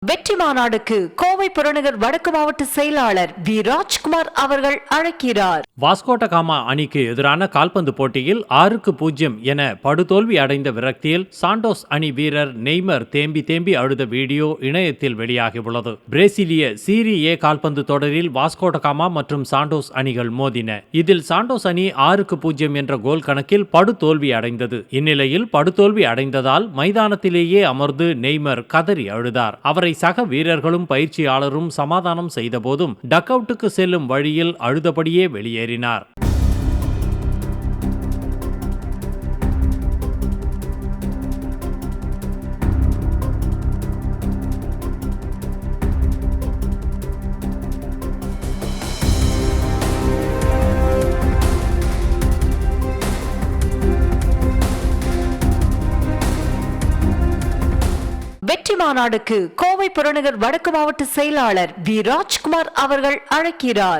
வெற்றி மாநாடுக்கு கோவை புறநகர் வடக்கு மாவட்ட செயலாளர் வி ராஜ்குமார் அவர்கள் அழைக்கிறார். வாஸ்கோட காமா அணிக்கு எதிரான கால்பந்து போட்டியில் 6-0 என படுதோல்வி அடைந்த விரக்தியில் சாண்டோஸ் அணி வீரர் நெய்மர் தேம்பி அழுத வீடியோ இணையத்தில் வெளியாகியுள்ளது. பிரேசிலிய சீரி ஏ கால்பந்து தொடரில் வாஸ்கோட காமா மற்றும் சாண்டோஸ் அணிகள் மோதின. இதில் சாண்டோஸ் அணி 6-0 என்ற கோல் கணக்கில் படுதோல்வி அடைந்தது. இந்நிலையில் படுதோல்வி அடைந்ததால் மைதானத்திலேயே அமர்ந்து நெய்மர் கதறி அழுதார். அவரை சக வீரர்களும் பயிற்சியாளரும் சமாதானம் செய்த போதும் டக் அவுட்டுக்கு செல்லும் வழியில் அழுதபடியே வெளியேறினார். வெற்றி மாநாடுக்கு கோவை புறநகர் வடக்கு மாவட்ட செயலாளர் வி ராஜ்குமார் அவர்கள் அழைக்கிறார்.